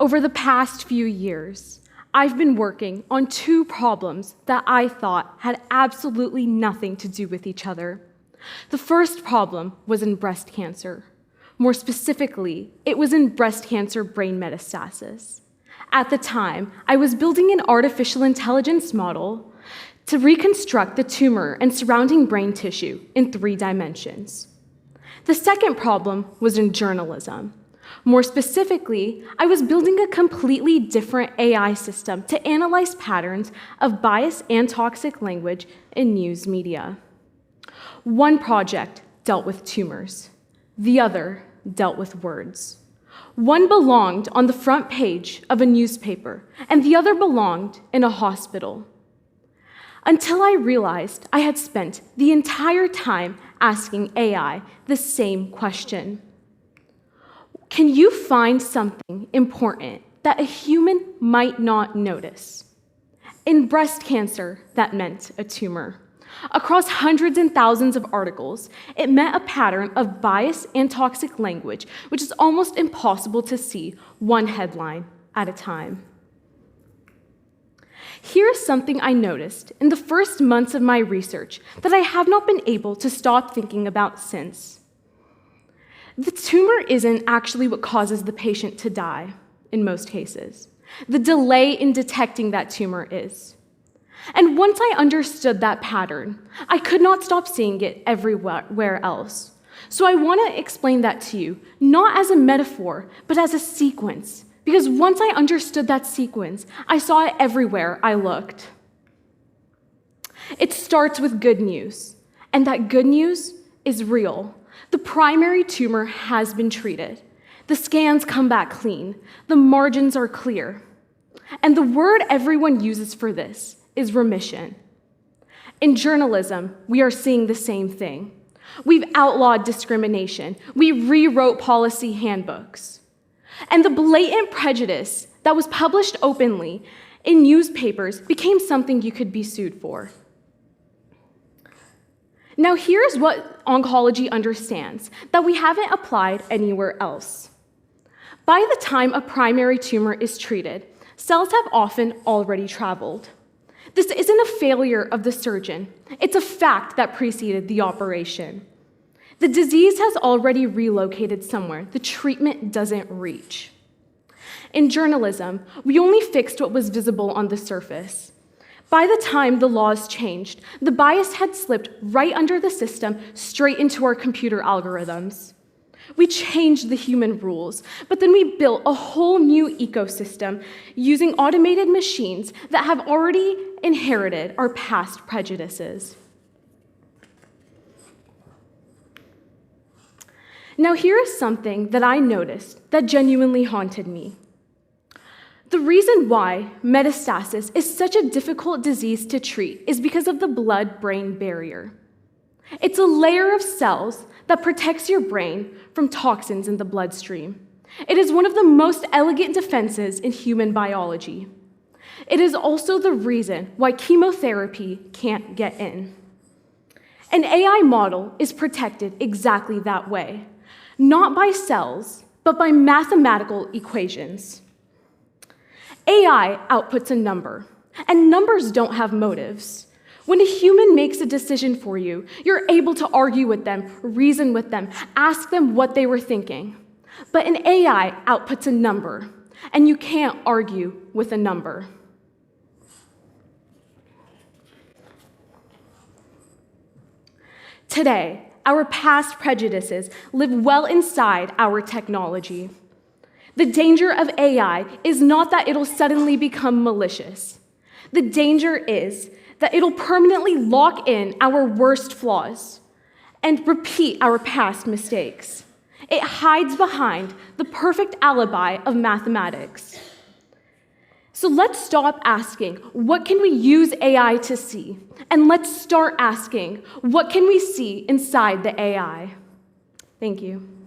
Over the past few years, I've been working on two problems that I thought had absolutely nothing to do with each other. The first problem was in breast cancer. More specifically, it was in breast cancer brain metastasis. At the time, I was building an artificial intelligence model to reconstruct the tumor and surrounding brain tissue in 3 dimensions. The second problem was in journalism. More specifically, I was building a completely different AI system to analyze patterns of bias and toxic language in news media. One project dealt with tumors. The other dealt with words. One belonged on the front page of a newspaper, and the other belonged in a hospital. Until I realized I had spent the entire time asking AI the same question. Can you find something important that a human might not notice? In breast cancer, that meant a tumor. Across hundreds and thousands of articles, it meant a pattern of bias and toxic language, which is almost impossible to see one headline at a time. Here is something I noticed in the first months of my research that I have not been able to stop thinking about since. The tumor isn't actually what causes the patient to die, in most cases. The delay in detecting that tumor is. And once I understood that pattern, I could not stop seeing it everywhere else. So I want to explain that to you, not as a metaphor, but as a sequence. Because once I understood that sequence, I saw it everywhere I looked. It starts with good news, and that good news is real. The primary tumor has been treated. The scans come back clean. The margins are clear. And the word everyone uses for this is remission. In journalism, we are seeing the same thing. We've outlawed discrimination. We rewrote policy handbooks. And the blatant prejudice that was published openly in newspapers became something you could be sued for. Now here's what oncology understands that we haven't applied anywhere else. By the time a primary tumor is treated, cells have often already traveled. This isn't a failure of the surgeon. It's a fact that preceded the operation. The disease has already relocated somewhere the treatment doesn't reach. In journalism, we only fixed what was visible on the surface. By the time the laws changed, the bias had slipped right under the system, straight into our computer algorithms. We changed the human rules, but then we built a whole new ecosystem using automated machines that have already inherited our past prejudices. Now here is something that I noticed that genuinely haunted me. The reason why metastasis is such a difficult disease to treat is because of the blood-brain barrier. It's a layer of cells that protects your brain from toxins in the bloodstream. It is one of the most elegant defenses in human biology. It is also the reason why chemotherapy can't get in. An AI model is protected exactly that way, not by cells, but by mathematical equations. AI outputs a number, and numbers don't have motives. When a human makes a decision for you, you're able to argue with them, reason with them, ask them what they were thinking. But an AI outputs a number, and you can't argue with a number. Today, our past prejudices live well inside our technology. The danger of AI is not that it'll suddenly become malicious. The danger is that it'll permanently lock in our worst flaws and repeat our past mistakes. It hides behind the perfect alibi of mathematics. So let's stop asking, what can we use AI to see? And let's start asking, what can we see inside the AI? Thank you.